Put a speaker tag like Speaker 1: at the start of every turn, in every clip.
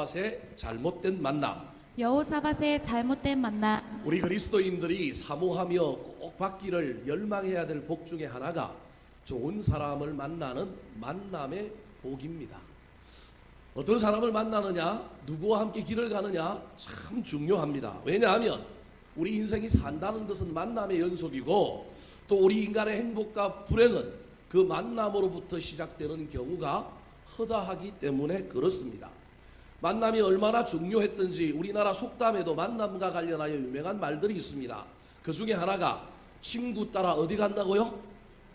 Speaker 1: 여호사밧의 잘못된 만남.
Speaker 2: 여호사밧의 잘못된 만남.
Speaker 1: 우리 그리스도인들이 사모하며 꼭 받기를 열망해야 될 복 중에 하나가 좋은 사람을 만나는 만남의 복입니다. 어떤 사람을 만나느냐, 누구와 함께 길을 가느냐 참 중요합니다. 왜냐하면 우리 인생이 산다는 것은 만남의 연속이고, 또 우리 인간의 행복과 불행은 그 만남으로부터 시작되는 경우가 허다하기 때문에 그렇습니다. 만남이 얼마나 중요했던지 우리나라 속담에도 만남과 관련하여 유명한 말들이 있습니다. 그 중에 하나가 친구 따라 어디 간다고요?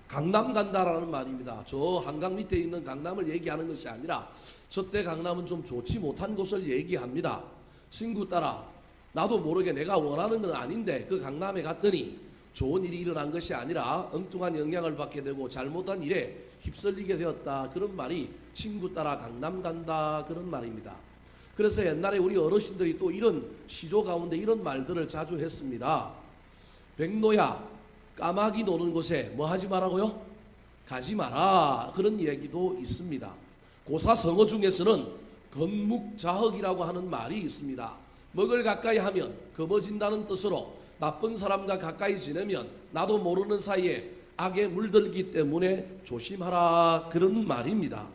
Speaker 1: 강남 간다라는 말입니다. 저 한강 밑에 있는 강남을 얘기하는 것이 아니라 저때 강남은 좀 좋지 못한 곳을 얘기합니다. 친구 따라 나도 모르게 내가 원하는 건 아닌데 그 강남에 갔더니 좋은 일이 일어난 것이 아니라 엉뚱한 영향을 받게 되고 잘못한 일에 휩쓸리게 되었다. 그런 말이 친구 따라 강남 간다, 그런 말입니다. 그래서 옛날에 우리 어르신들이 또 이런 시조 가운데 이런 말들을 자주 했습니다. 백로야, 까마귀 노는 곳에 뭐 하지 말라고요? 가지 마라. 그런 얘기도 있습니다. 고사성어 중에서는 건묵자흑이라고 하는 말이 있습니다. 먹을 가까이 하면 검어진다는 뜻으로 나쁜 사람과 가까이 지내면 나도 모르는 사이에 악에 물들기 때문에 조심하라, 그런 말입니다.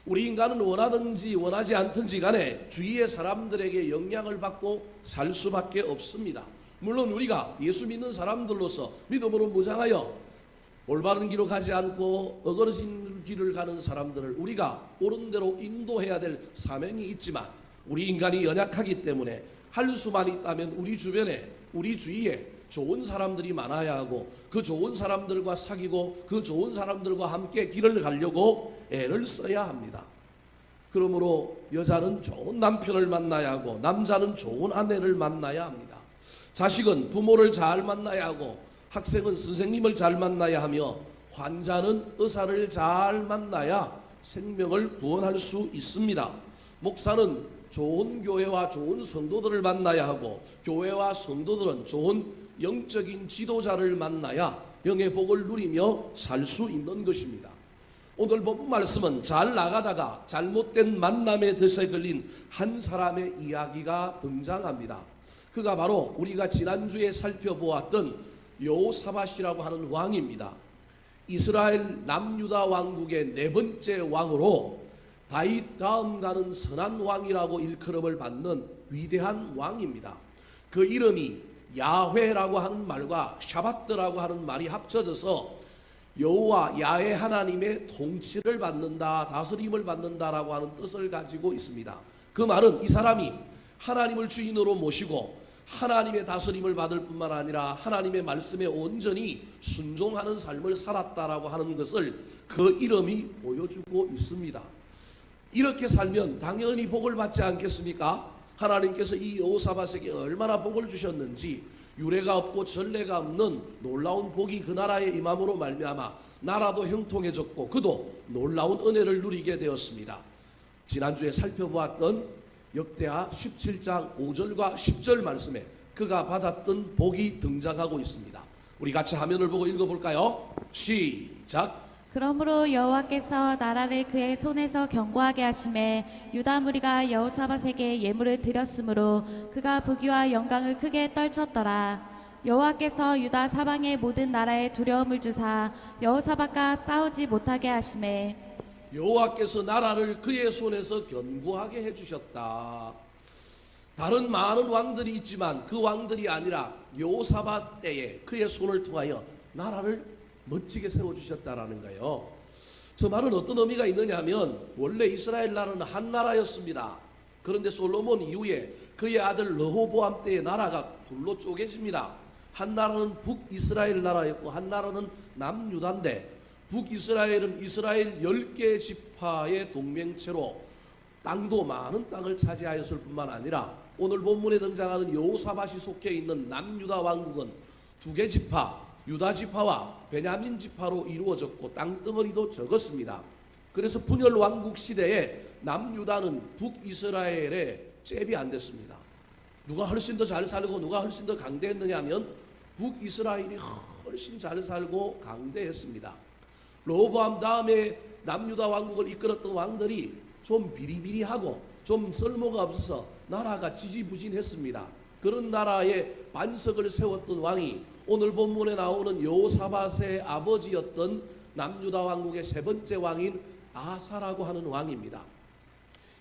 Speaker 1: 우리 인간은 원하든지 원하지 않든지 간에 주위의 사람들에게 영향을 받고 살 수밖에 없습니다. 물론 우리가 예수 믿는 사람들로서 믿음으로 무장하여 올바른 길로 가지 않고 어그러진 길을 가는 사람들을 우리가 옳은 대로 인도해야 될 사명이 있지만, 우리 인간이 연약하기 때문에 할 수만 있다면 우리 주변에, 우리 주위에 좋은 사람들이 많아야 하고, 그 좋은 사람들과 사귀고 그 좋은 사람들과 함께 길을 가려고 애를 써야 합니다. 그러므로 여자는 좋은 남편을 만나야 하고 남자는 좋은 아내를 만나야 합니다. 자식은 부모를 잘 만나야 하고 학생은 선생님을 잘 만나야 하며 환자는 의사를 잘 만나야 생명을 구원할 수 있습니다. 목사는 좋은 교회와 좋은 성도들을 만나야 하고 교회와 성도들은 좋은 영적인 지도자를 만나야 영의 복을 누리며 살 수 있는 것입니다. 오늘 본문 말씀은 잘 나가다가 잘못된 만남의 덫에 걸린 한 사람의 이야기가 등장합니다. 그가 바로 우리가 지난주에 살펴보았던 여호사밧이라고 하는 왕입니다. 이스라엘 남유다 왕국의 네 번째 왕으로 다윗 다음 가는 선한 왕이라고 일컬음을 받는 위대한 왕입니다. 그 이름이 야훼라고 하는 말과 샤밧드라고 하는 말이 합쳐져서 여호와 야훼 하나님의 통치를 받는다, 다스림을 받는다라고 하는 뜻을 가지고 있습니다. 그 말은 이 사람이 하나님을 주인으로 모시고 하나님의 다스림을 받을 뿐만 아니라 하나님의 말씀에 온전히 순종하는 삶을 살았다라고 하는 것을 그 이름이 보여주고 있습니다. 이렇게 살면 당연히 복을 받지 않겠습니까? 하나님께서 이 여호사밧에게 얼마나 복을 주셨는지, 유례가 없고 전례가 없는 놀라운 복이 그 나라에 임함으로 말미암아 나라도 형통해졌고 그도 놀라운 은혜를 누리게 되었습니다. 지난주에 살펴보았던 역대하 17장 5절과 10절 말씀에 그가 받았던 복이 등장하고 있습니다. 우리 같이 화면을 보고 읽어볼까요? 시작.
Speaker 2: 그러므로 여호와께서 나라를 그의 손에서 견고하게 하심에 유다 무리가 여호사밧에게 예물을 드렸으므로 그가 부귀와 영광을 크게 떨쳤더라. 여호와께서 유다 사방의 모든 나라에 두려움을 주사 여호사밧과 싸우지 못하게 하심에
Speaker 1: 여호와께서 나라를 그의 손에서 견고하게 해주셨다. 다른 많은 왕들이 있지만 그 왕들이 아니라 여호사밧 때에 그의 손을 통하여 나라를 멋지게 세워주셨다라는 거예요. 저 말은 어떤 의미가 있느냐 하면, 원래 이스라엘 나라는 한 나라였습니다. 그런데 솔로몬 이후에 그의 아들 르호보암 때에 나라가 둘로 쪼개집니다. 한 나라는 북이스라엘 나라였고 한 나라는 남유다인데, 북이스라엘은 이스라엘 10개 지파의 동맹체로 땅도 많은 땅을 차지하였을 뿐만 아니라 오늘 본문에 등장하는 여호사밧이 속해 있는 남유다 왕국은 2개 지파, 유다 지파와 베냐민 지파로 이루어졌고 땅덩어리도 적었습니다. 그래서 분열 왕국 시대에 남유다는 북이스라엘의 잽이 안 됐습니다. 누가 훨씬 더 잘 살고 누가 훨씬 더 강대했느냐 하면 북이스라엘이 훨씬 잘 살고 강대했습니다. 르호보암 다음에 남유다 왕국을 이끌었던 왕들이 좀 비리비리하고 좀 쓸모가 없어서 나라가 지지부진했습니다. 그런 나라에 반석을 세웠던 왕이 오늘 본문에 나오는 여호사밧의 아버지였던 남유다 왕국의 세 번째 왕인 아사라고 하는 왕입니다.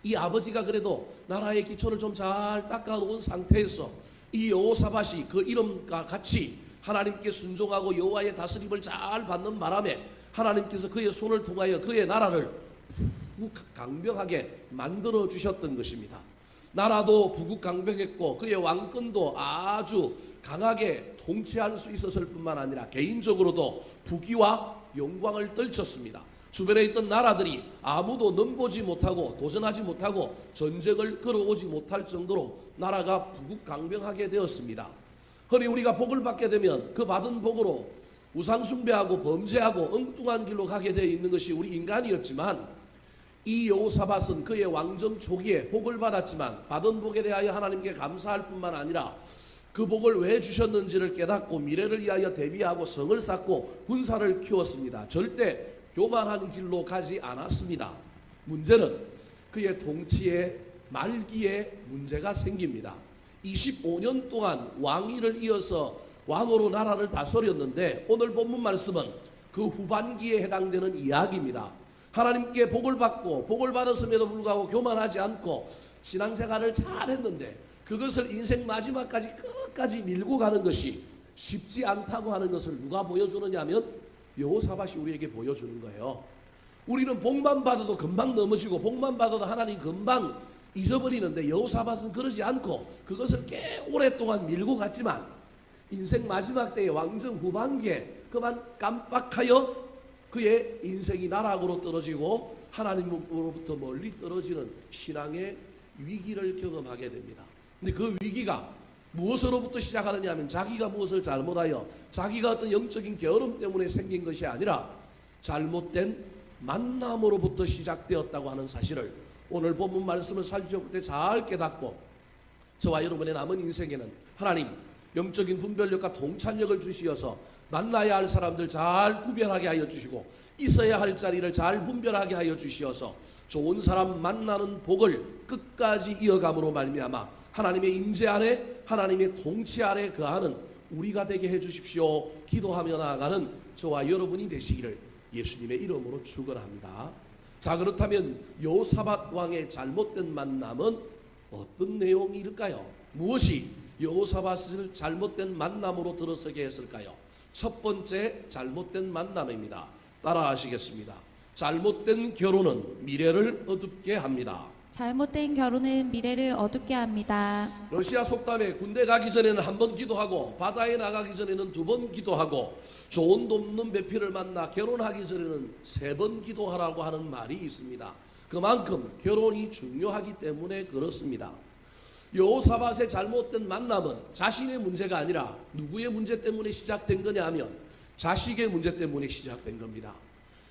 Speaker 1: 이 아버지가 그래도 나라의 기초를 좀 잘 닦아놓은 상태에서 이 여호사밧이 그 이름과 같이 하나님께 순종하고 여호와의 다스림을 잘 받는 바람에 하나님께서 그의 손을 통하여 그의 나라를 부강병하게 만들어 주셨던 것입니다. 나라도 부국강병했고 그의 왕권도 아주 강하게 통치할 수 있었을 뿐만 아니라 개인적으로도 부귀와 영광을 떨쳤습니다. 주변에 있던 나라들이 아무도 넘보지 못하고 도전하지 못하고 전쟁을 걸어오지 못할 정도로 나라가 부국강병하게 되었습니다. 허니 우리가 복을 받게 되면 그 받은 복으로 우상숭배하고 범죄하고 엉뚱한 길로 가게 되어 있는 것이 우리 인간이었지만 이 여호사밧은 그의 왕정 초기에 복을 받았지만 받은 복에 대하여 하나님께 감사할 뿐만 아니라 그 복을 왜 주셨는지를 깨닫고 미래를 위하여 대비하고 성을 쌓고 군사를 키웠습니다. 절대 교만한 길로 가지 않았습니다. 문제는 그의 통치의 말기에 문제가 생깁니다. 25년 동안 왕위를 이어서 왕으로 나라를 다스렸는데 오늘 본문 말씀은 그 후반기에 해당되는 이야기입니다. 하나님께 복을 받고 복을 받았음에도 불구하고 교만하지 않고 신앙생활을 잘했는데 그것을 인생 마지막까지 끝까지 밀고 가는 것이 쉽지 않다고 하는 것을 누가 보여주느냐 하면 여호사밧이 우리에게 보여주는 거예요. 우리는 복만 받아도 금방 넘어지고 복만 받아도 하나님 금방 잊어버리는데 여호사밧은 그러지 않고 그것을 꽤 오랫동안 밀고 갔지만 인생 마지막 때의 왕정 후반기에 그만 깜빡하여 그의 인생이 나락으로 떨어지고 하나님으로부터 멀리 떨어지는 신앙의 위기를 경험하게 됩니다. 근데 그 위기가 무엇으로부터 시작하느냐 하면 자기가 무엇을 잘못하여 자기가 어떤 영적인 게으름 때문에 생긴 것이 아니라 잘못된 만남으로부터 시작되었다고 하는 사실을 오늘 본문 말씀을 살펴볼 때 잘 깨닫고 저와 여러분의 남은 인생에는 하나님 영적인 분별력과 통찰력을 주시어서 만나야 할 사람들 잘 구별하게 하여 주시고 있어야 할 자리를 잘 분별하게 하여 주시어서 좋은 사람 만나는 복을 끝까지 이어감으로 말미암아 하나님의 임재 아래 하나님의 통치 아래 거하는 우리가 되게 해 주십시오. 기도하며 나아가는 저와 여러분이 되시기를 예수님의 이름으로 축원합니다. 자, 그렇다면 여호사밧 왕의 잘못된 만남은 어떤 내용일까요? 무엇이 여호사밧을 잘못된 만남으로 들어서게 했을까요? 첫 번째 잘못된 만남입니다. 따라하시겠습니다. 잘못된 결혼은 미래를 어둡게 합니다.
Speaker 2: 잘못된 결혼은 미래를 어둡게 합니다.
Speaker 1: 러시아 속담에 군대 가기 전에는 한 번 기도하고 바다에 나가기 전에는 2번 기도하고 좋은 돕는 배필을 만나 결혼하기 전에는 3번 기도하라고 하는 말이 있습니다. 그만큼 결혼이 중요하기 때문에 그렇습니다. 여호사밧의 잘못된 만남은 자신의 문제가 아니라 누구의 문제 때문에 시작된 거냐 하면 자식의 문제 때문에 시작된 겁니다.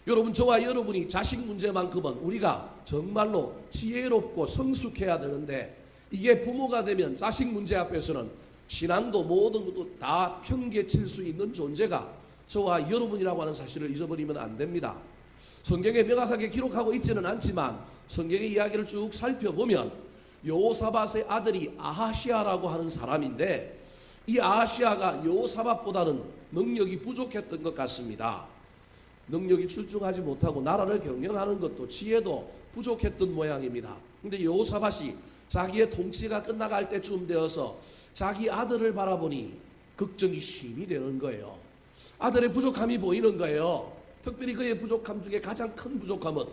Speaker 1: 여러분, 저와 여러분이 자식 문제만큼은 우리가 정말로 지혜롭고 성숙해야 되는데 이게 부모가 되면 자식 문제 앞에서는 신앙도 모든 것도 다 평개칠 수 있는 존재가 저와 여러분이라고 하는 사실을 잊어버리면 안 됩니다. 성경에 명확하게 기록하고 있지는 않지만 성경의 이야기를 쭉 살펴보면 여호사밧의 아들이 아하시아라고 하는 사람인데 이 아하시아가 여호사밧보다는 능력이 부족했던 것 같습니다. 능력이 출중하지 못하고 나라를 경영하는 것도 지혜도 부족했던 모양입니다. 근데 여호사밧이 자기의 통치가 끝나갈 때쯤 되어서 자기 아들을 바라보니 걱정이 심히 되는 거예요. 아들의 부족함이 보이는 거예요. 특별히 그의 부족함 중에 가장 큰 부족함은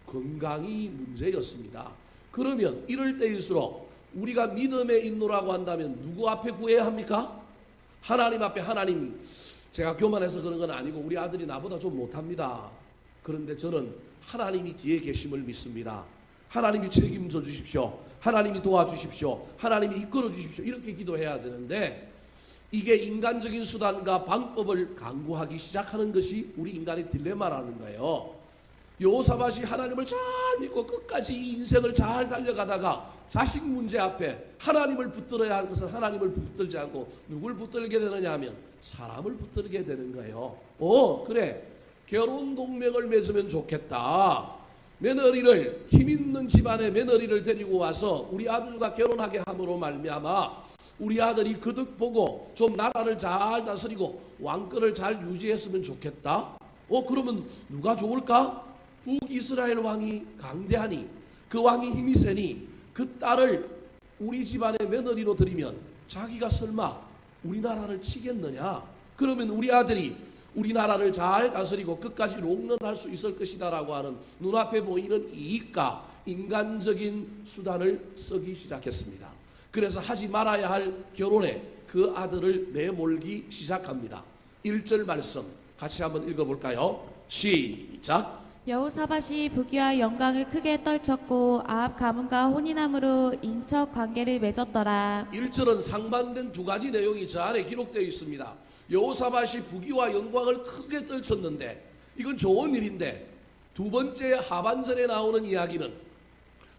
Speaker 1: 건강이 문제였습니다. 그러면 이럴 때일수록 우리가 믿음에 있노라고 한다면 누구 앞에 구해야 합니까? 하나님 앞에. 하나님, 제가 교만해서 그런 건 아니고 우리 아들이 나보다 좀 못합니다. 그런데 저는 하나님이 뒤에 계심을 믿습니다. 하나님이 책임져 주십시오. 하나님이 도와주십시오. 하나님이 이끌어 주십시오. 이렇게 기도해야 되는데 이게 인간적인 수단과 방법을 강구하기 시작하는 것이 우리 인간의 딜레마라는 거예요. 여호사밧이 하나님을 잘 믿고 끝까지 이 인생을 잘 달려가다가 자식 문제 앞에 하나님을 붙들어야 할 것은 하나님을 붙들지 않고 누굴 붙들게 되느냐 하면 사람을 붙들게 되는 거예요. 그래, 결혼 동맹을 맺으면 좋겠다. 며느리를, 힘 있는 집안의 며느리를 데리고 와서 우리 아들과 결혼하게 함으로 말미암아 우리 아들이 그득 보고 좀 나라를 잘 다스리고 왕권을 잘 유지했으면 좋겠다. 그러면 누가 좋을까? 북이스라엘 왕이 강대하니, 그 왕이 힘이 세니 그 딸을 우리 집안의 며느리로 들이면 자기가 설마 우리나라를 치겠느냐? 그러면 우리 아들이 우리나라를 잘 다스리고 끝까지 롱런할 수 있을 것이다라고 하는 눈앞에 보이는 이익과 인간적인 수단을 쓰기 시작했습니다. 그래서 하지 말아야 할 결혼에 그 아들을 내몰기 시작합니다. 1절 말씀 같이 한번 읽어볼까요? 시작.
Speaker 2: 여호사밧이 부귀와 영광을 크게 떨쳤고 아합 가문과 혼인함으로 인척 관계를 맺었더라.
Speaker 1: 1절은 상반된 두 가지 내용이 저 안에 기록되어 있습니다. 여호사밧이 부귀와 영광을 크게 떨쳤는데 이건 좋은 일인데, 두 번째 하반절에 나오는 이야기는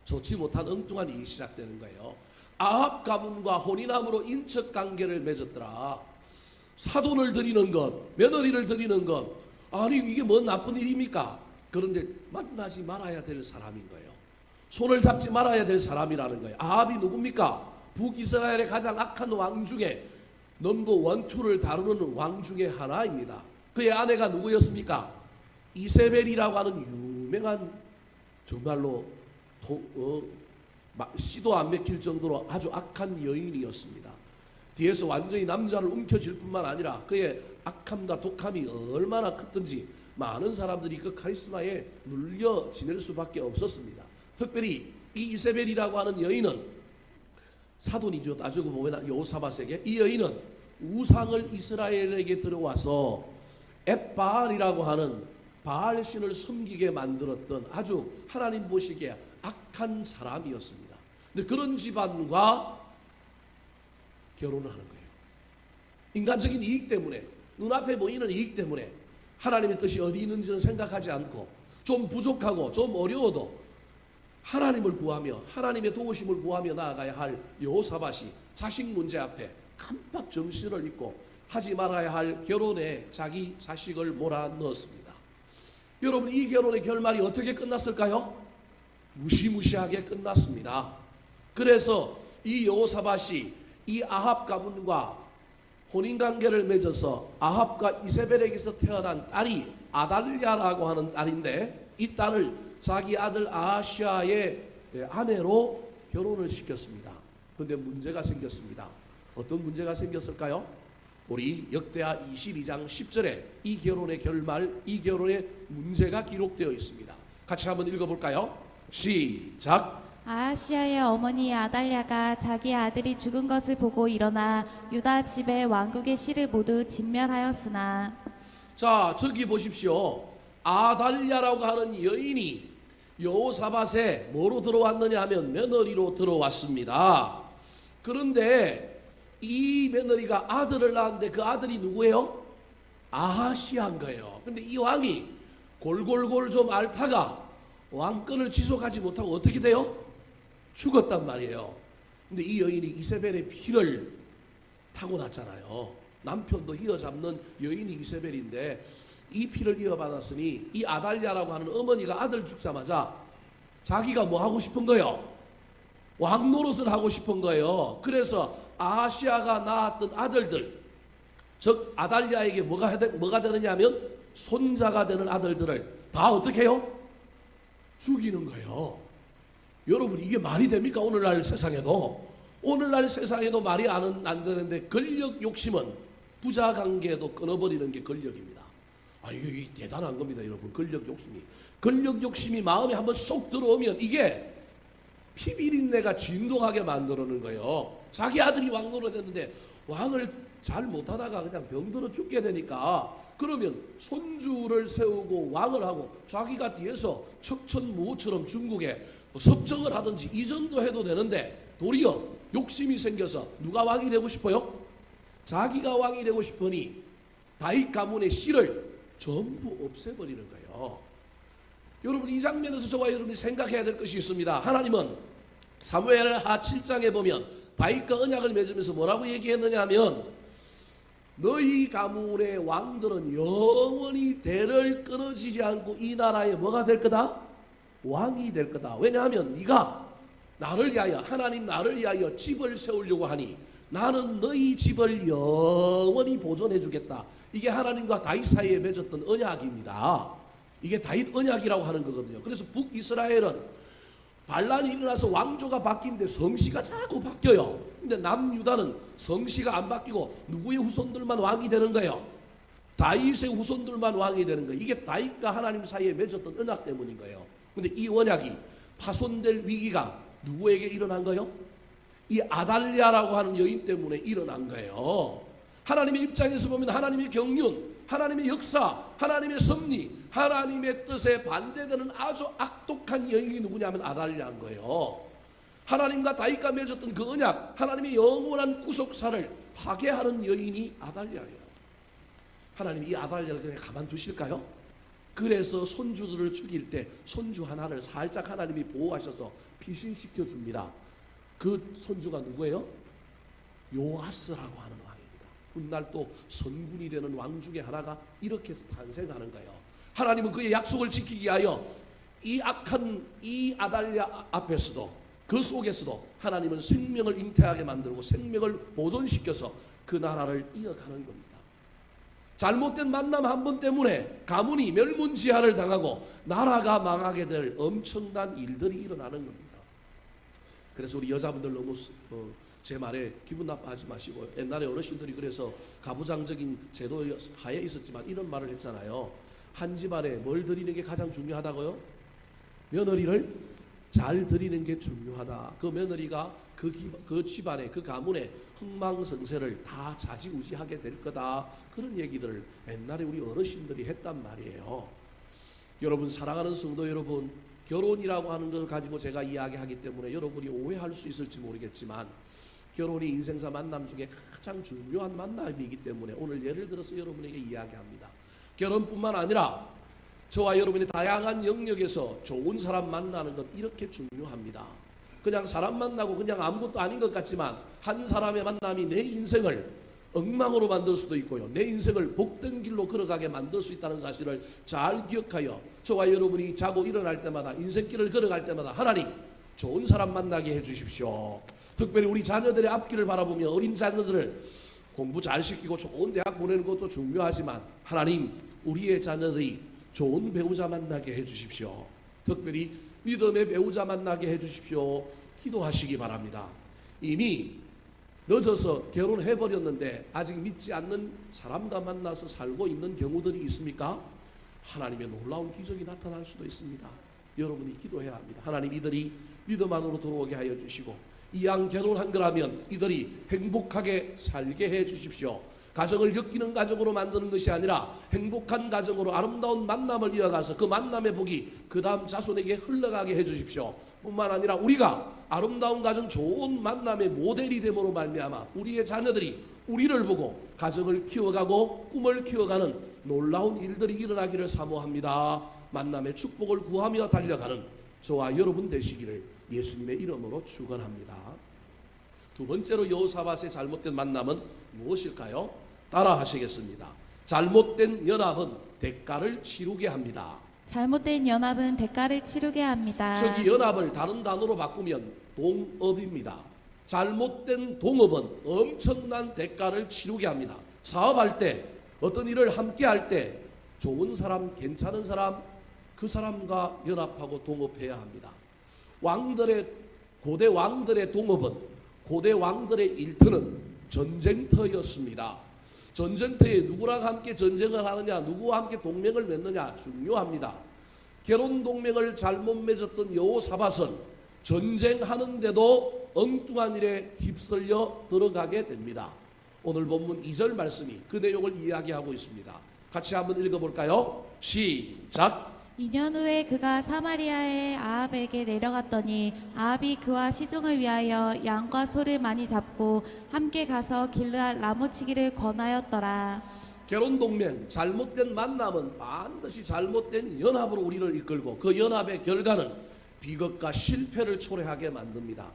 Speaker 1: 좋지 못한 엉뚱한 일이 시작되는 거예요. 아합 가문과 혼인함으로 인척 관계를 맺었더라. 사돈을 드리는 것, 며느리를 드리는 것, 아니 이게 뭔 나쁜 일입니까? 그런데 만나지 말아야 될 사람인 거예요. 손을 잡지 말아야 될 사람이라는 거예요. 아합이 누굽니까? 북이스라엘의 가장 악한 왕 중에 넘버 1, 2를 다루는 왕 중에 하나입니다. 그의 아내가 누구였습니까? 이세벨이라고 하는 유명한, 정말로 씨도 안 맥힐 정도로 아주 악한 여인이었습니다. 뒤에서 완전히 남자를 움켜쥘 뿐만 아니라 그의 악함과 독함이 얼마나 컸든지 많은 사람들이 그 카리스마에 눌려 지낼 수밖에 없었습니다. 특별히 이 이세벨이라고 하는 여인은 사돈이죠. 따지고 보면 여호사밧에게. 이 여인은 우상을 이스라엘에게 들어와서 엣바알이라고 하는 바알 신을 섬기게 만들었던 아주 하나님 보시기에 악한 사람이었습니다. 근데 그런 집안과 결혼을 하는 거예요. 인간적인 이익 때문에, 눈앞에 보이는 이익 때문에 하나님의 뜻이 어디 있는지는 생각하지 않고 좀 부족하고 좀 어려워도 하나님을 구하며 하나님의 도우심을 구하며 나아가야 할 여호사밧이 자식 문제 앞에 깜빡 정신을 잃고 하지 말아야 할 결혼에 자기 자식을 몰아넣었습니다. 여러분, 이 결혼의 결말이 어떻게 끝났을까요? 무시무시하게 끝났습니다. 그래서 이 여호사밧이 이 아합 가문과 혼인관계를 맺어서 아합과 이세벨에게서 태어난 딸이 아달랴라고 하는 딸인데, 이 딸을 자기 아들 아하시아의 아내로 결혼을 시켰습니다. 그런데 문제가 생겼습니다. 어떤 문제가 생겼을까요? 우리 역대하 22장 10절에 이 결혼의 결말, 이 결혼의 문제가 기록되어 있습니다. 같이 한번 읽어볼까요? 시작.
Speaker 2: 아하시아의 어머니 아달랴가 자기 아들이 죽은 것을 보고 일어나 유다 집의 왕국의 씨를 모두 진멸하였으나.
Speaker 1: 자, 저기 보십시오. 아달랴라고 하는 여인이 여호사밧에 뭐로 들어왔느냐 하면 며느리로 들어왔습니다. 그런데 이 며느리가 아들을 낳았는데 그 아들이 누구예요? 아하시아인 거예요. 근데 이 왕이 골골골 좀 앓다가 왕권을 지속하지 못하고 어떻게 돼요? 죽었단 말이에요. 근데 이 여인이 이세벨의 피를 타고났잖아요. 남편도 휘어잡는 여인이 이세벨인데 이 피를 이어받았으니 이 아달랴라고 하는 어머니가 아들 죽자마자 자기가 뭐 하고 싶은 거예요? 왕 노릇을 하고 싶은 거예요. 그래서 아하시아가 낳았던 아들들, 즉 아달랴에게 뭐가 되느냐면 손자가 되는 아들들을 다 어떻게 해요? 죽이는 거예요. 여러분, 이게 말이 됩니까? 오늘날 세상에도. 오늘날 세상에도 말이 안 되는데, 권력 욕심은 부자 관계도 끊어버리는 게 권력입니다. 이게 대단한 겁니다, 여러분. 권력 욕심이. 권력 욕심이 마음에 한번 쏙 들어오면 이게 피비린내가 진동하게 만들어놓는 거예요. 자기 아들이 왕 노릇했는데 왕을 잘 못하다가 그냥 병들어 죽게 되니까, 그러면 손주를 세우고 왕을 하고 자기가 뒤에서 척천무호처럼 중국에 섭정을 하든지 이 정도 해도 되는데, 도리어 욕심이 생겨서 누가 왕이 되고 싶어요? 자기가 왕이 되고 싶으니 다윗 가문의 씨를 전부 없애버리는 거예요. 여러분, 이 장면에서 저와 여러분이 생각해야 될 것이 있습니다. 하나님은 사무엘하 7장에 보면 다윗과 언약을 맺으면서 뭐라고 얘기했느냐 하면, 너희 가문의 왕들은 영원히 대를 끊어지지 않고 이 나라에 뭐가 될 거다? 왕이 될 거다. 왜냐하면 네가 나를 위하여, 하나님 나를 위하여 집을 세우려고 하니 나는 너희 집을 영원히 보존해 주겠다. 이게 하나님과 다윗 사이에 맺었던 언약입니다. 이게 다윗 언약이라고 하는 거거든요. 그래서 북이스라엘은 반란이 일어나서 왕조가 바뀌는데 성씨가 자꾸 바뀌어요. 근데 남유다는 성씨가 안 바뀌고 누구의 후손들만 왕이 되는 거예요? 다윗의 후손들만 왕이 되는 거예요. 이게 다윗과 하나님 사이에 맺었던 언약 때문인 거예요. 근데 이 언약이 파손될 위기가 누구에게 일어난 거예요? 이 아달랴라고 하는 여인 때문에 일어난 거예요. 하나님의 입장에서 보면 하나님의 경륜, 하나님의 역사, 하나님의 섭리, 하나님의 뜻에 반대되는 아주 악독한 여인이 누구냐면 아달랴인 거예요. 하나님과 다윗과 맺었던 그 언약, 하나님의 영원한 구속사를 파괴하는 여인이 아달랴예요. 하나님이 이 아달랴를 그냥 가만두실까요? 그래서 손주들을 죽일 때 손주 하나를 살짝 하나님이 보호하셔서 피신시켜 줍니다. 그 손주가 누구예요? 요아스라고 하는 왕입니다. 훗날 또 선군이 되는 왕 중에 하나가 이렇게 탄생하는 거예요. 하나님은 그의 약속을 지키기 위하여 이 악한 이 아달랴 앞에서도 그 속에서도 하나님은 생명을 잉태하게 만들고 생명을 보존시켜서 그 나라를 이어가는 겁니다. 잘못된 만남 한 번 때문에 가문이 멸문지하를 당하고 나라가 망하게 될 엄청난 일들이 일어나는 겁니다. 그래서 우리 여자분들 너무 제 말에 기분 나빠하지 마시고, 옛날에 어르신들이 그래서 가부장적인 제도 하에 있었지만 이런 말을 했잖아요. 한 집안에 뭘 드리는 게 가장 중요하다고요? 며느리를 잘 드리는 게 중요하다. 그 며느리가 그 집안에 그 가문에 흥망성쇠를 다 좌지우지하게 될 거다. 그런 얘기들을 옛날에 우리 어르신들이 했단 말이에요. 여러분, 사랑하는 성도 여러분, 결혼이라고 하는 것을 가지고 제가 이야기하기 때문에 여러분이 오해할 수 있을지 모르겠지만 결혼이 인생사 만남 중에 가장 중요한 만남이기 때문에 오늘 예를 들어서 여러분에게 이야기합니다. 결혼뿐만 아니라 저와 여러분의 다양한 영역에서 좋은 사람 만나는 것 이렇게 중요합니다. 그냥 사람 만나고 그냥 아무것도 아닌 것 같지만 한 사람의 만남이 내 인생을 엉망으로 만들 수도 있고요, 내 인생을 복된 길로 걸어가게 만들 수 있다는 사실을 잘 기억하여 저와 여러분이 자고 일어날 때마다 인생길을 걸어갈 때마다 하나님 좋은 사람 만나게 해주십시오. 특별히 우리 자녀들의 앞길을 바라보며 어린 자녀들을 공부 잘 시키고 좋은 대학 보내는 것도 중요하지만 하나님 우리의 자녀들이 좋은 배우자 만나게 해주십시오. 특별히 믿음의 배우자 만나게 해주십시오. 기도하시기 바랍니다. 이미 늦어서 결혼해버렸는데 아직 믿지 않는 사람과 만나서 살고 있는 경우들이 있습니까? 하나님의 놀라운 기적이 나타날 수도 있습니다. 여러분이 기도해야 합니다. 하나님 이들이 믿음 안으로 들어오게 하여 주시고 이왕 결혼한 거라면 이들이 행복하게 살게 해 주십시오. 가정을 엮이는 가정으로 만드는 것이 아니라 행복한 가정으로 아름다운 만남을 이어가서 그 만남의 복이 그 다음 자손에게 흘러가게 해 주십시오. 뿐만 아니라 우리가 아름다운 가정 좋은 만남의 모델이 됨으로 말미암아 우리의 자녀들이 우리를 보고 가정을 키워가고 꿈을 키워가는 놀라운 일들이 일어나기를 사모합니다. 만남의 축복을 구하며 달려가는 저와 여러분 되시기를 예수님의 이름으로 축원합니다. 두 번째로 여호사밧의 잘못된 만남은 무엇일까요? 따라 하시겠습니다. 잘못된 연합은 대가를 치르게 합니다.
Speaker 2: 잘못된 연합은 대가를 치르게 합니다.
Speaker 1: 저기 연합을 다른 단어로 바꾸면 동업입니다. 잘못된 동업은 엄청난 대가를 치르게 합니다. 사업할 때 어떤 일을 함께 할 때 좋은 사람, 괜찮은 사람, 그 사람과 연합하고 동업해야 합니다. 고대 왕들의 동업은 고대 왕들의 일터는 전쟁터였습니다. 전쟁터에 누구랑 함께 전쟁을 하느냐, 누구와 함께 동맹을 맺느냐 중요합니다. 결혼 동맹을 잘못 맺었던 여호사밧은 전쟁하는데도 엉뚱한 일에 휩쓸려 들어가게 됩니다. 오늘 본문 2절 말씀이 그 내용을 이야기하고 있습니다. 같이 한번 읽어볼까요? 시작.
Speaker 2: 2년 후에 그가 사마리아의 아합에게 내려갔더니 아합이 그와 시종을 위하여 양과 소를 많이 잡고 함께 가서 길르앗 나무치기를 권하였더라.
Speaker 1: 결혼 동맹, 잘못된 만남은 반드시 잘못된 연합으로 우리를 이끌고 그 연합의 결과는 비극과 실패를 초래하게 만듭니다.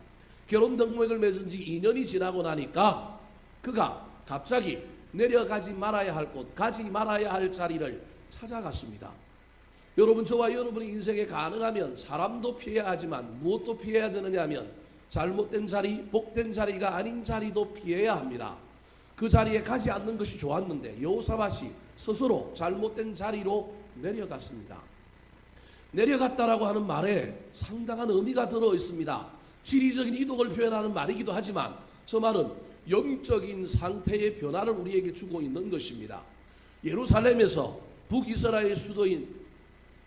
Speaker 1: 결혼 동맹을 맺은 지 2년이 지나고 나니까 그가 갑자기 내려가지 말아야 할 곳, 가지 말아야 할 자리를 찾아갔습니다. 여러분, 저와 여러분의 인생에 가능하면 사람도 피해야 하지만 무엇도 피해야 되느냐 하면 잘못된 자리, 복된 자리가 아닌 자리도 피해야 합니다. 그 자리에 가지 않는 것이 좋았는데 여호사밧이 스스로 잘못된 자리로 내려갔습니다. 내려갔다라고 하는 말에 상당한 의미가 들어 있습니다. 지리적인 이동을 표현하는 말이기도 하지만 저 말은 영적인 상태의 변화를 우리에게 주고 있는 것입니다. 예루살렘에서 북이스라엘 수도인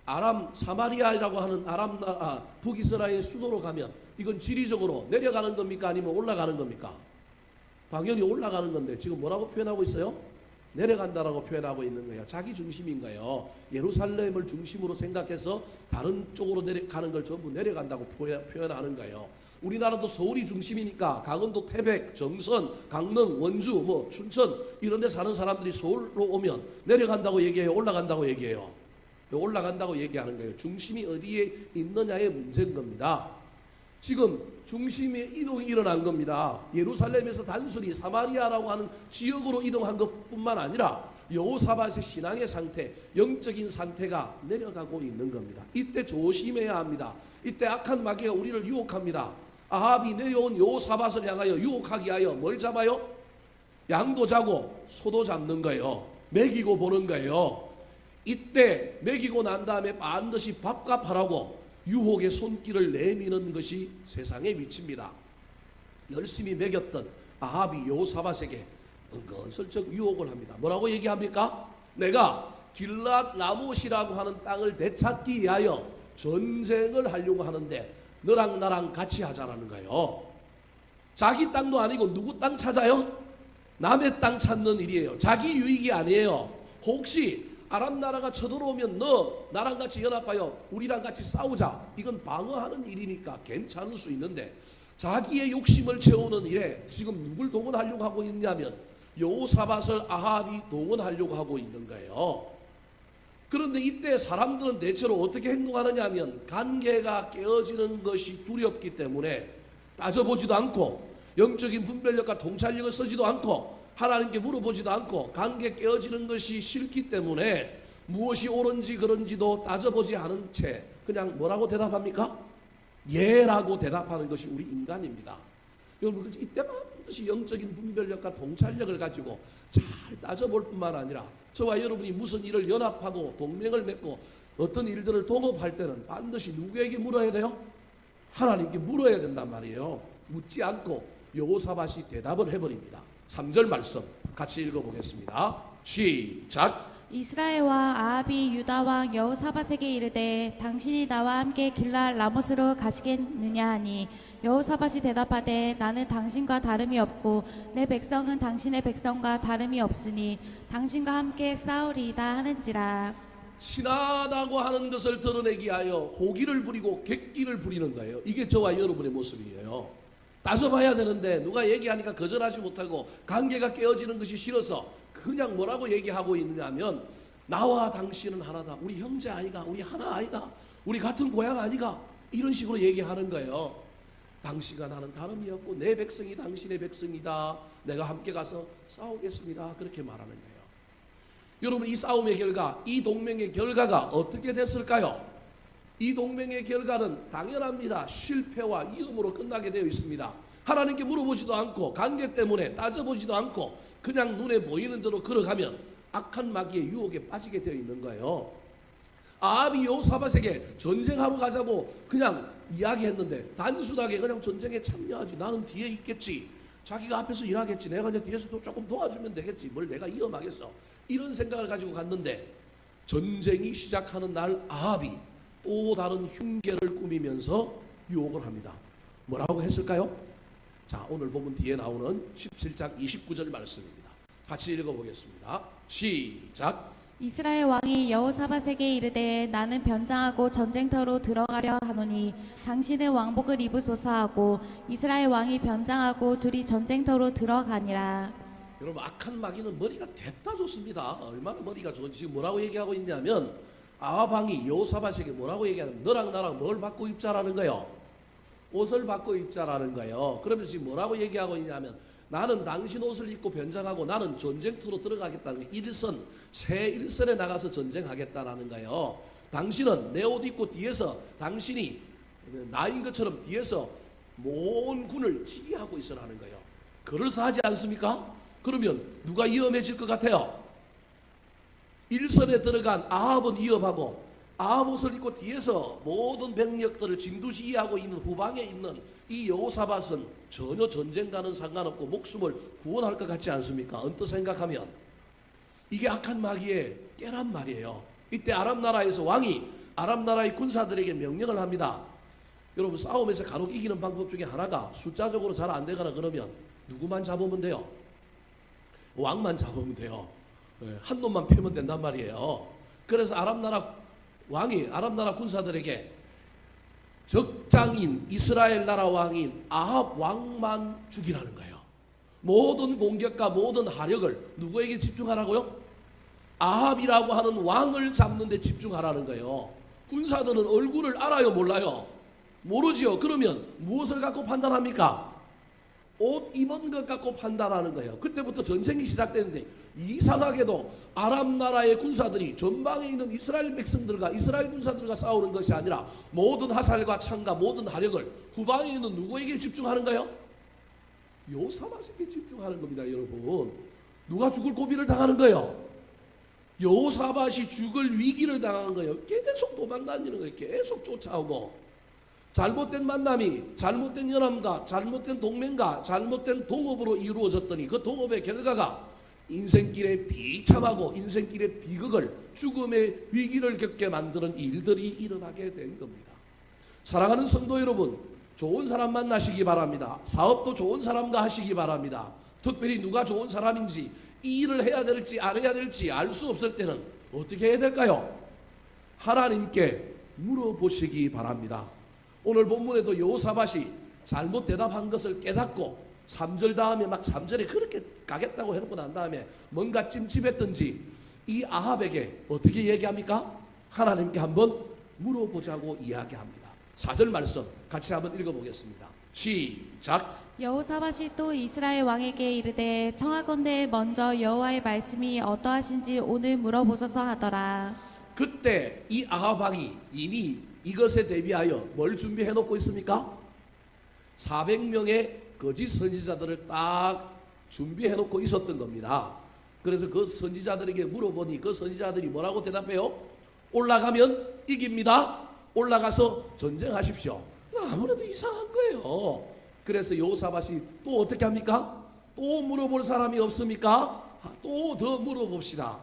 Speaker 1: 아람 사마리아라고 하는 북이스라엘 수도로 가면 이건 지리적으로 내려가는 겁니까? 아니면 올라가는 겁니까? 당연히 올라가는 건데 지금 뭐라고 표현하고 있어요? 내려간다라고 표현하고 있는 거예요. 자기 중심인가요? 예루살렘을 중심으로 생각해서 다른 쪽으로 내려가는 걸 전부 내려간다고 표현하는 거예요. 우리나라도 서울이 중심이니까 강원도 태백, 정선, 강릉, 원주, 춘천 이런 데 사는 사람들이 서울로 오면 내려간다고 얘기해요? 올라간다고 얘기해요? 올라간다고 얘기하는 거예요. 중심이 어디에 있느냐의 문제인 겁니다. 지금 중심의 이동이 일어난 겁니다. 예루살렘에서 단순히 사마리아라고 하는 지역으로 이동한 것뿐만 아니라 여호사밧의 신앙의 상태, 영적인 상태가 내려가고 있는 겁니다. 이때 조심해야 합니다. 이때 악한 마귀가 우리를 유혹합니다. 아합이 내려온 여호사밧을 향하여 유혹하기 위하여 뭘 잡아요? 양도 자고 소도 잡는 거예요. 먹이고 보는 거예요. 이때 먹이고 난 다음에 반드시 밥값하라고 유혹의 손길을 내미는 것이 세상의 위치입니다. 열심히 먹였던 아합이 여호사밧에게 은근슬쩍 유혹을 합니다. 뭐라고 얘기합니까? 내가 길랏 라못이라고 하는 땅을 되찾기 위하여 전쟁을 하려고 하는데 너랑 나랑 같이 하자라는 거예요. 자기 땅도 아니고 누구 땅 찾아요? 남의 땅 찾는 일이에요. 자기 유익이 아니에요. 혹시 아람 나라가 쳐들어오면 너 나랑 같이 연합하여 우리랑 같이 싸우자. 이건 방어하는 일이니까 괜찮을 수 있는데 자기의 욕심을 채우는 일에 지금 누굴 동원하려고 하고 있냐면 여호사밧을 아합이 동원하려고 하고 있는 거예요. 그런데 이때 사람들은 대체로 어떻게 행동하느냐 하면 관계가 깨어지는 것이 두렵기 때문에 따져보지도 않고 영적인 분별력과 통찰력을 쓰지도 않고 하나님께 물어보지도 않고 관계 깨어지는 것이 싫기 때문에 무엇이 옳은지 그런지도 따져보지 않은 채 그냥 뭐라고 대답합니까? 예라고 대답하는 것이 우리 인간입니다. 여러분 이때 반드시 영적인 분별력과 통찰력을 가지고 잘 따져볼 뿐만 아니라 저와 여러분이 무슨 일을 연합하고 동맹을 맺고 어떤 일들을 동업할 때는 반드시 누구에게 물어야 돼요? 하나님께 물어야 된단 말이에요. 묻지 않고 여호사밧이 대답을 해버립니다. 3절 말씀 같이 읽어보겠습니다. 시작.
Speaker 2: 이스라엘과 아합이 유다 왕 여호사밧에게 이르되 당신이 나와 함께 길랏 라못으로 가시겠느냐 하니 여호사밧이 대답하되 나는 당신과 다름이 없고 내 백성은 당신의 백성과 다름이 없으니 당신과 함께 싸우리이다 하는지라.
Speaker 1: 신하다고 하는 것을 드러내기 위하여 호기를 부리고 객기를 부리는 거예요. 이게 저와 여러분의 모습이에요. 따져봐야 되는데 누가 얘기하니까 거절하지 못하고 관계가 깨어지는 것이 싫어서 그냥 뭐라고 얘기하고 있느냐 하면 나와 당신은 하나다. 우리 형제 아이가? 우리 하나 아이가? 우리 같은 고향 아니가? 이런 식으로 얘기하는 거예요. 당신과 나는 다름이 없고 내 백성이 당신의 백성이다. 내가 함께 가서 싸우겠습니다. 그렇게 말하는 거예요. 여러분 이 싸움의 결과, 이 동맹의 결과가 어떻게 됐을까요? 이 동맹의 결과는 당연합니다. 실패와 위험으로 끝나게 되어 있습니다. 하나님께 물어보지도 않고 관계 때문에 따져보지도 않고 그냥 눈에 보이는 대로 걸어가면 악한 마귀의 유혹에 빠지게 되어 있는 거예요. 아합이 여호사밧에게 전쟁하러 가자고 그냥 이야기했는데 단순하게 그냥 전쟁에 참여하지. 나는 뒤에 있겠지. 자기가 앞에서 일하겠지. 내가 이제 뒤에서도 조금 도와주면 되겠지. 뭘 내가 위험하겠어. 이런 생각을 가지고 갔는데 전쟁이 시작하는 날 아합이 또 다른 흉계를 꾸미면서 유혹을 합니다. 뭐라고 했을까요? 자, 오늘 보면 뒤에 나오는 17장 29절 말씀입니다. 같이 읽어보겠습니다. 시작.
Speaker 2: 이스라엘 왕이 여호사밧에게 이르되 나는 변장하고 전쟁터로 들어가려 하노니 당신은 왕복을 입으소서 하고 이스라엘 왕이 변장하고 둘이 전쟁터로 들어가니라.
Speaker 1: 여러분 악한 마귀는 머리가 됐다 좋습니다. 얼마나 머리가 좋은지. 지금 뭐라고 얘기하고 있냐면 아합 왕이 여호사밧에게 뭐라고 얘기하냐면 너랑 나랑 뭘 받고 입자라는 거예요? 옷을 받고 입자라는 거예요. 그러면서 지금 뭐라고 얘기하고 있냐면 나는 당신 옷을 입고 변장하고 나는 전쟁터로 들어가겠다는 거예요. 일선, 새 일선에 나가서 전쟁하겠다라는 거예요. 당신은 내 옷 입고 뒤에서 나인 것처럼 뒤에서 모은 군을 지휘하고 있으라는 거예요. 그럴싸하지 않습니까? 그러면 누가 위험해질 것 같아요? 일선에 들어간 아합은 위협하고 아합 옷을 입고 뒤에서 모든 병력들을 진두지휘하고 있는 후방에 있는 이 여호사밧은 전혀 전쟁과는 상관없고 목숨을 구원할 것 같지 않습니까? 언뜻 생각하면 이게 악한 마귀의 깨란 말이에요. 이때 아람 나라에서 왕이 아람 나라의 군사들에게 명령을 합니다. 여러분, 싸움에서 간혹 이기는 방법 중에 하나가 숫자적으로 잘 안 되거나 그러면 누구만 잡으면 돼요? 왕만 잡으면 돼요. 한 놈만 패면 된단 말이에요. 그래서 아람 나라 왕이 아람 나라 군사들에게 적장인 이스라엘 나라 왕인 아합 왕만 죽이라는 거예요. 모든 공격과 모든 하력을 누구에게 집중하라고요? 아합이라고 하는 왕을 잡는 데 집중하라는 거예요. 군사들은 얼굴을 알아요, 몰라요? 모르지요. 그러면 무엇을 갖고 판단합니까? 옷 입은 것 갖고 판단하는 거예요. 그때부터 전쟁이 시작되는데 이상하게도 아람 나라의 군사들이 전방에 있는 이스라엘 백성들과 이스라엘 군사들과 싸우는 것이 아니라 모든 화살과 창과 모든 화력을 후방에 있는 누구에게 집중하는가요? 여호사밧에게 집중하는 겁니다, 여러분. 누가 죽을 고비를 당하는 거예요? 여호사밧이 죽을 위기를 당하는 거예요. 계속 도망다니는 거예요. 계속 쫓아오고 잘못된 만남이 잘못된 연합과 잘못된 동맹과 잘못된 동업으로 이루어졌더니 그 동업의 결과가 인생길의 비참하고 인생길의 비극을 죽음의 위기를 겪게 만드는 일들이 일어나게 된 겁니다. 사랑하는 성도 여러분, 좋은 사람 만나시기 바랍니다. 사업도 좋은 사람과 하시기 바랍니다. 특별히 누가 좋은 사람인지 이 일을 해야 될지 안 해야 될지 알 수 없을 때는 어떻게 해야 될까요? 하나님께 물어보시기 바랍니다. 오늘 본문에도 여호사밧이 잘못 대답한 것을 깨닫고 3절 다음에 막 3절에 그렇게 가겠다고 해놓고 난 다음에 뭔가 찜찜했던지 이 아합에게 어떻게 얘기합니까? 하나님께 한번 물어보자고 이야기합니다. 4절 말씀 같이 한번 읽어보겠습니다. 시작.
Speaker 2: 여호사밧이 또 이스라엘 왕에게 이르되 청하건대 먼저 여호와의 말씀이 어떠하신지 오늘 물어보소서 하더라.
Speaker 1: 그때 이 아합 왕이 이미 이것에 대비하여 뭘 준비해 놓고 있습니까? 400명의 거짓 선지자들을 딱 준비해 놓고 있었던 겁니다. 그래서 그 선지자들에게 물어보니 그 선지자들이 뭐라고 대답해요? 올라가면 이깁니다. 올라가서 전쟁하십시오. 아무래도 이상한 거예요. 그래서 여호사밧이 또 어떻게 합니까? 또 물어볼 사람이 없습니까? 또 더 물어봅시다.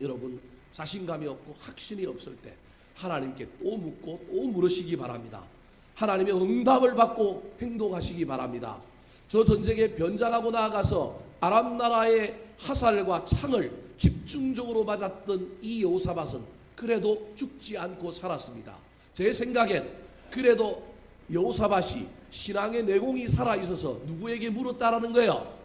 Speaker 1: 여러분, 자신감이 없고 확신이 없을 때 하나님께 또 묻고 또 물으시기 바랍니다. 하나님의 응답을 받고 행동하시기 바랍니다. 저 전쟁에 변장하고 나아가서 아람 나라의 화살과 창을 집중적으로 맞았던 이 여호사밧은 그래도 죽지 않고 살았습니다. 제 생각엔 그래도 여호사밧이 신앙의 내공이 살아있어서 누구에게 물었다라는 거예요?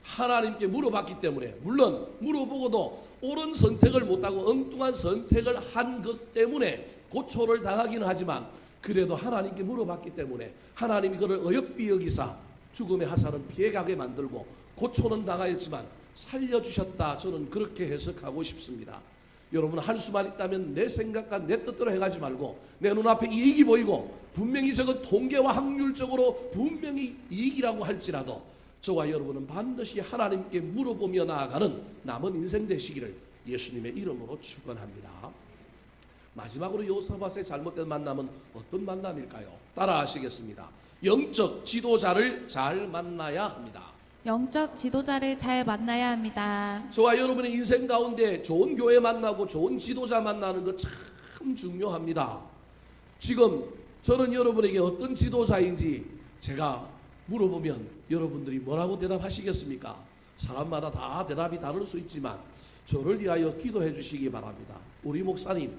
Speaker 1: 하나님께 물어봤기 때문에. 물론 물어보고도 옳은 선택을 못하고 엉뚱한 선택을 한 것 때문에 고초를 당하기는 하지만 그래도 하나님께 물어봤기 때문에 하나님이 그를 어여삐 여기사 죽음의 화살은 피해가게 만들고 고초는 당하였지만 살려주셨다. 저는 그렇게 해석하고 싶습니다. 여러분, 할 수만 있다면 내 생각과 내 뜻대로 해가지 말고 내 눈앞에 이익이 보이고 분명히 저건 통계와 확률적으로 분명히 이익이라고 할지라도 저와 여러분은 반드시 하나님께 물어보며 나아가는 남은 인생 되시기를 예수님의 이름으로 축원합니다. 마지막으로 여호사밧의 잘못된 만남은 어떤 만남일까요? 따라하시겠습니다. 영적 지도자를 잘 만나야 합니다.
Speaker 2: 영적 지도자를 잘 만나야 합니다.
Speaker 1: 저와 여러분의 인생 가운데 좋은 교회 만나고 좋은 지도자 만나는 거 참 중요합니다. 지금 저는 여러분에게 어떤 지도자인지 제가 물어보면 여러분들이 뭐라고 대답하시겠습니까? 사람마다 다 대답이 다를 수 있지만 저를 위하여 기도해 주시기 바랍니다. 우리 목사님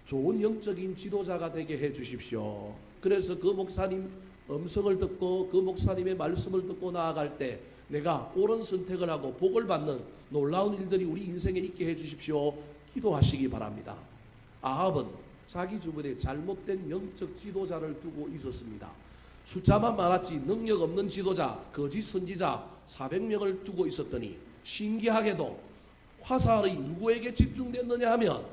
Speaker 1: 좋은 영적인 지도자가 되게 해 주십시오. 그래서 그 목사님 음성을 듣고 그 목사님의 말씀을 듣고 나아갈 때 내가 옳은 선택을 하고 복을 받는 놀라운 일들이 우리 인생에 있게 해 주십시오. 기도하시기 바랍니다. 아합은 자기 주변에 잘못된 영적 지도자를 두고 있었습니다. 숫자만 많았지 능력 없는 지도자, 거짓 선지자 400명을 두고 있었더니 신기하게도 화살이 누구에게 집중됐느냐 하면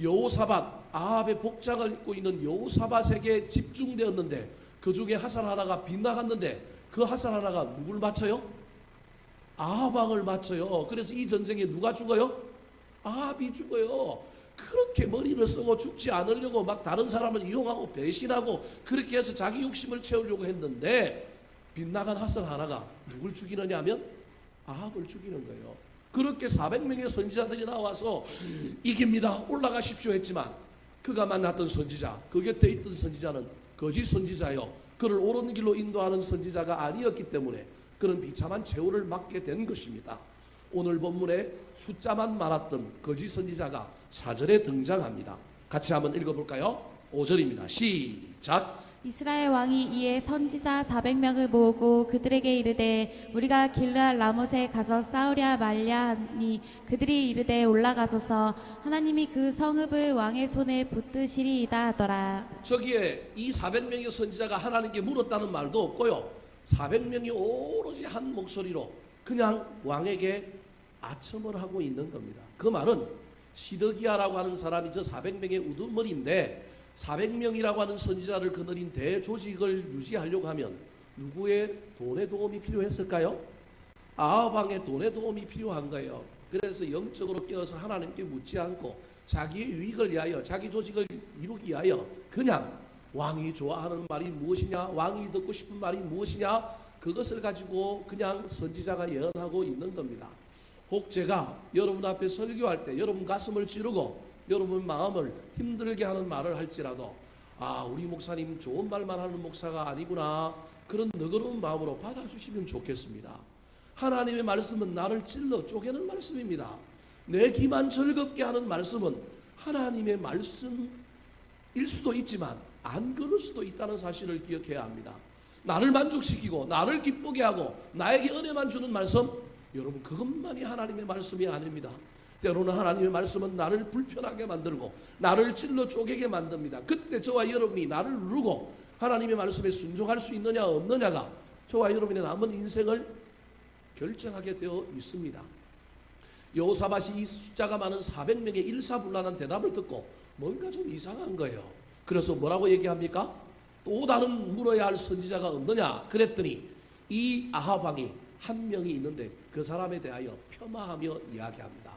Speaker 1: 여호사밧, 아합의 복장을 입고 있는 여호사밧에게 집중되었는데 그 중에 화살 하나가 빗나갔는데 그 화살 하나가 누굴 맞춰요? 아합 왕을 맞춰요. 그래서 이 전쟁에 누가 죽어요? 아합이 죽어요. 그렇게 머리를 쓰고 죽지 않으려고 막 다른 사람을 이용하고 배신하고 그렇게 해서 자기 욕심을 채우려고 했는데 빗나간 화살 하나가 누굴 죽이느냐 하면 아합을 죽이는 거예요. 그렇게 400명의 선지자들이 나와서 이깁니다, 올라가십시오 했지만 그가 만났던 선지자, 그 곁에 있던 선지자는 거짓 선지자요, 그를 옳은 길로 인도하는 선지자가 아니었기 때문에 그는 비참한 최후를 맞게 된 것입니다. 오늘 본문에 숫자만 많았던 거짓 선지자가 4절에 등장합니다. 같이 한번 읽어볼까요? 5절입니다. 시작.
Speaker 2: 이스라엘 왕이 이에 선지자 400명을 모으고 그들에게 이르되 우리가 길르앗 라못에 가서 싸우랴 말랴 하니 그들이 이르되 올라가소서 하나님이 그 성읍을 왕의 손에 붙드시리이다 하더라.
Speaker 1: 저기에 이 400명의 선지자가 하나님께 물었다는 말도 없고요. 400명이 오로지 한 목소리로 그냥 왕에게 아첨을 하고 있는 겁니다. 그 말은 시드기야라고 하는 사람이 저 400명의 우두머리인데 400명이라고 하는 선지자를 거느린 대조직을 유지하려고 하면 누구의 돈의 도움이 필요했을까요? 아합 왕의 돈의 도움이 필요한 거예요. 그래서 영적으로 깨어서 하나님께 묻지 않고 자기의 유익을 위하여 자기 조직을 이루기 위하여 그냥 왕이 좋아하는 말이 무엇이냐, 왕이 듣고 싶은 말이 무엇이냐, 그것을 가지고 그냥 선지자가 예언하고 있는 겁니다. 혹 제가 여러분 앞에 설교할 때 여러분 가슴을 찌르고 여러분 마음을 힘들게 하는 말을 할지라도 우리 목사님 좋은 말만 하는 목사가 아니구나, 그런 너그러운 마음으로 받아주시면 좋겠습니다. 하나님의 말씀은 나를 찔러 쪼개는 말씀입니다. 내 귀만 즐겁게 하는 말씀은 하나님의 말씀일 수도 있지만 안 그럴 수도 있다는 사실을 기억해야 합니다. 나를 만족시키고 나를 기쁘게 하고 나에게 은혜만 주는 말씀, 여러분 그것만이 하나님의 말씀이 아닙니다. 때로는 하나님의 말씀은 나를 불편하게 만들고 나를 찔러 쪼개게 만듭니다. 그때 저와 여러분이 나를 누르고 하나님의 말씀에 순종할 수 있느냐 없느냐가 저와 여러분의 남은 인생을 결정하게 되어 있습니다. 여호사밧이 이 숫자가 많은 400명의 일사불란한 대답을 듣고 뭔가 좀 이상한 거예요. 그래서 뭐라고 얘기합니까? 또 다른 물어야 할 선지자가 없느냐 그랬더니 이 아합 왕이 한 명이 있는데 그 사람에 대하여 폄하하며 이야기합니다.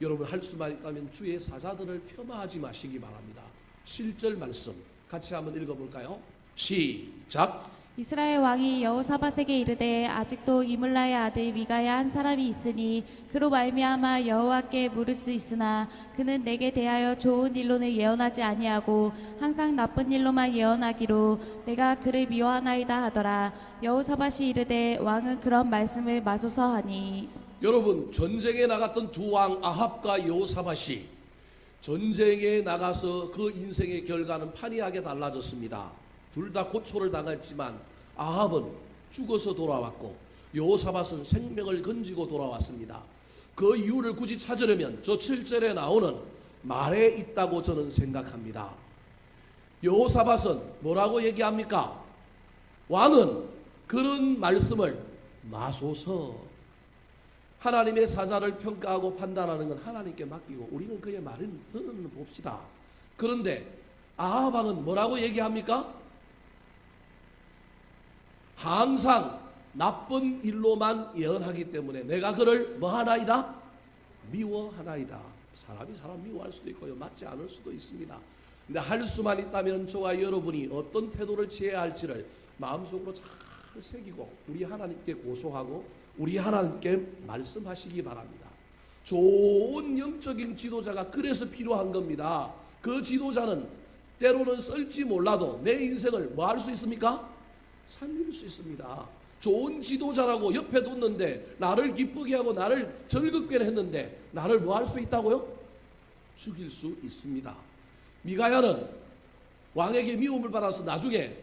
Speaker 1: 여러분 할 수만 있다면 주의 사자들을 폄하하지 마시기 바랍니다. 7절 말씀 같이 한번 읽어볼까요? 시작.
Speaker 2: 이스라엘 왕이 여호사밧에게 이르되 아직도 이물라의 아들 미가야 한 사람이 있으니 그로 말미암아 여호와께 물을 수 있으나 그는 내게 대하여 좋은 일로는 예언하지 아니하고 항상 나쁜 일로만 예언하기로 내가 그를 미워하나이다 하더라. 여호사밧이 이르되 왕은 그런 말씀을 마소서 하니.
Speaker 1: 여러분 전쟁에 나갔던 두 왕 아합과 여호사밧이 전쟁에 나가서 그 인생의 결과는 판이하게 달라졌습니다. 둘 다 고초를 당했지만 아합은 죽어서 돌아왔고 여호사밧은 생명을 건지고 돌아왔습니다. 그 이유를 굳이 찾으려면 저 7절에 나오는 말에 있다고 저는 생각합니다. 여호사밧은 뭐라고 얘기합니까? 왕은 그런 말씀을 마소서, 하나님의 사자를 평가하고 판단하는 건 하나님께 맡기고 우리는 그의 말을 들은 봅시다. 그런데 아합 왕은 뭐라고 얘기합니까? 항상 나쁜 일로만 예언하기 때문에 내가 그를 뭐하나이다? 미워하나이다. 사람이 사람 미워할 수도 있고요, 맞지 않을 수도 있습니다. 근데 할 수만 있다면 저와 여러분이 어떤 태도를 취해야 할지를 마음속으로 잘 새기고 우리 하나님께 고소하고 우리 하나님께 말씀하시기 바랍니다. 좋은 영적인 지도자가 그래서 필요한 겁니다. 그 지도자는 때로는 썰지 몰라도 내 인생을 뭐 할 수 있습니까? 살릴 수 있습니다. 좋은 지도자라고 옆에 뒀는데 나를 기쁘게 하고 나를 즐겁게 했는데 나를 뭐 할 수 있다고요? 죽일 수 있습니다. 미가야는 왕에게 미움을 받아서 나중에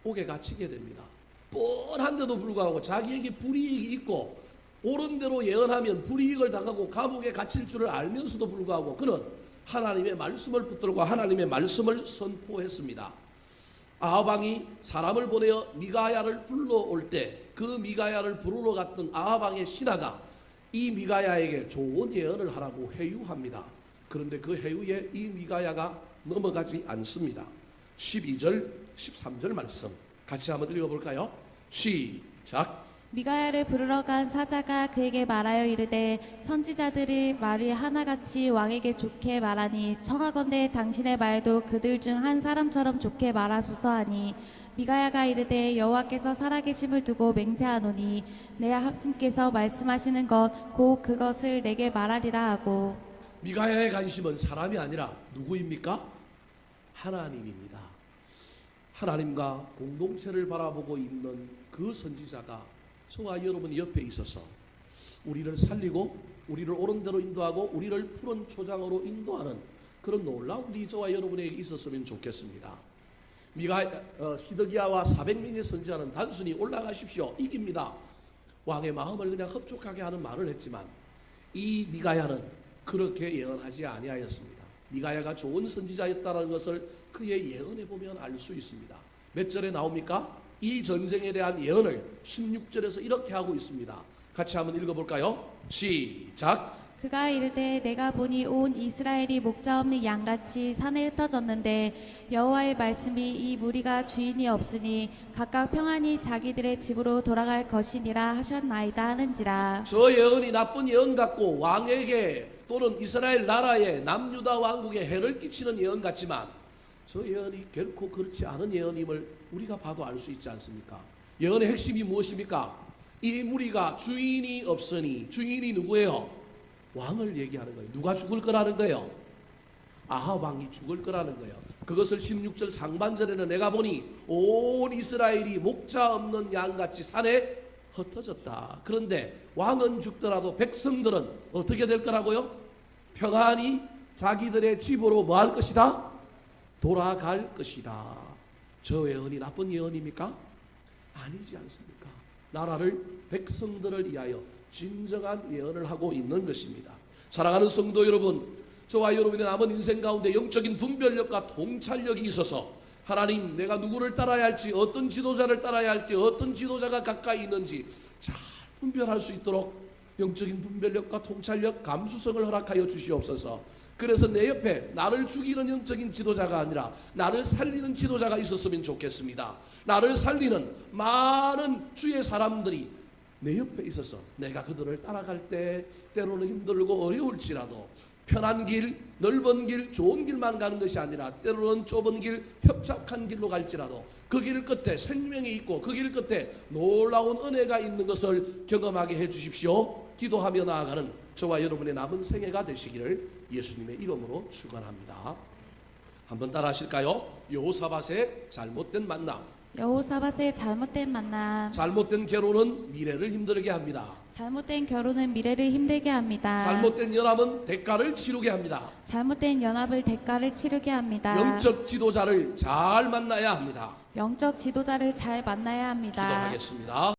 Speaker 1: 옥에 갇히게 됩니다. 뻔한데도 불구하고 자기에게 불이익이 있고 옳은 대로 예언하면 불이익을 당하고 감옥에 갇힐 줄을 알면서도 불구하고 그는 하나님의 말씀을 붙들고 하나님의 말씀을 선포했습니다. 아합 왕이 사람을 보내어 미가야를 불러올 때 그 미가야를 부르러 갔던 아합 왕의 신하가 이 미가야에게 좋은 예언을 하라고 회유합니다. 그런데 그 해후에 이 미가야가 넘어가지 않습니다. 12절, 13절 말씀 같이 한번 읽어볼까요? 시작.
Speaker 2: 미가야를 부르러 간 사자가 그에게 말하여 이르되 선지자들의 말이 하나같이 왕에게 좋게 말하니 청하건대 당신의 말도 그들 중 한 사람처럼 좋게 말하소서 하니 미가야가 이르되 여호와께서 살아계심을 두고 맹세하노니 내 하나님께서 말씀하시는 것 곧 그것을 내게 말하리라 하고.
Speaker 1: 미가야의 관심은 사람이 아니라 누구입니까? 하나님입니다. 하나님과 공동체를 바라보고 있는 그 선지자가 저와 여러분 옆에 있어서 우리를 살리고 우리를 옳은 대로 인도하고 우리를 푸른 초장으로 인도하는 그런 놀라운 일이 저와 여러분에게 있었으면 좋겠습니다. 시드기야와 400명의 선지자는 단순히 올라가십시오, 이깁니다, 왕의 마음을 그냥 흡족하게 하는 말을 했지만 이 미가야는 그렇게 예언하지 아니하였습니다. 미가야가 좋은 선지자였다는 것을 그의 예언에 보면 알 수 있습니다. 몇 절에 나옵니까? 이 전쟁에 대한 예언을 16절에서 이렇게 하고 있습니다. 같이 한번 읽어볼까요? 시작.
Speaker 2: 그가 이르되 내가 보니 온 이스라엘이 목자 없는 양같이 산에 흩어졌는데 여호와의 말씀이 이 무리가 주인이 없으니 각각 평안히 자기들의 집으로 돌아갈 것이니라 하셨나이다 하는지라.
Speaker 1: 저 예언이 나쁜 예언 같고 왕에게 또는 이스라엘 나라의 남유다 왕국에 해를 끼치는 예언 같지만 저 예언이 결코 그렇지 않은 예언임을 우리가 봐도 알 수 있지 않습니까? 예언의 핵심이 무엇입니까? 이 무리가 주인이 없으니, 주인이 누구예요? 왕을 얘기하는 거예요. 누가 죽을 거라는 거예요? 아합 왕이 죽을 거라는 거예요. 그것을 16절 상반절에는 내가 보니 온 이스라엘이 목자 없는 양같이 산에 흩어졌다. 그런데 왕은 죽더라도 백성들은 어떻게 될 거라고요? 평안히 자기들의 집으로 뭐 할 것이다? 돌아갈 것이다. 저 예언이 나쁜 예언입니까? 아니지 않습니까? 나라를, 백성들을 위하여 진정한 예언을 하고 있는 것입니다. 사랑하는 성도 여러분, 저와 여러분의 남은 인생 가운데 영적인 분별력과 통찰력이 있어서 하나님, 내가 누구를 따라야 할지, 어떤 지도자를 따라야 할지, 어떤 지도자가 가까이 있는지 잘 분별할 수 있도록 영적인 분별력과 통찰력, 감수성을 허락하여 주시옵소서. 그래서 내 옆에 나를 죽이는 영적인 지도자가 아니라 나를 살리는 지도자가 있었으면 좋겠습니다. 나를 살리는 많은 주의 사람들이 내 옆에 있어서 내가 그들을 따라갈 때 때로는 힘들고 어려울지라도 편한 길, 넓은 길, 좋은 길만 가는 것이 아니라 때로는 좁은 길, 협착한 길로 갈지라도 그 길 끝에 생명이 있고 그 길 끝에 놀라운 은혜가 있는 것을 경험하게 해 주십시오. 기도하며 나아가는 저와 여러분의 남은 생애가 되시기를 예수님의 이름으로 축원합니다. 한번 따라 하실까요? 여호사밧의 잘못된 만남.
Speaker 2: 여호사밧의 잘못된 만남.
Speaker 1: 잘못된 결혼은 미래를 힘들게 합니다.
Speaker 2: 잘못된 결혼은 미래를 힘들게 합니다.
Speaker 1: 잘못된 연합은 대가를 치르게 합니다.
Speaker 2: 잘못된 연합을 대가를 치르게 합니다.
Speaker 1: 영적 지도자를 잘 만나야 합니다.
Speaker 2: 영적 지도자를 잘 만나야 합니다.
Speaker 1: 기도하겠습니다.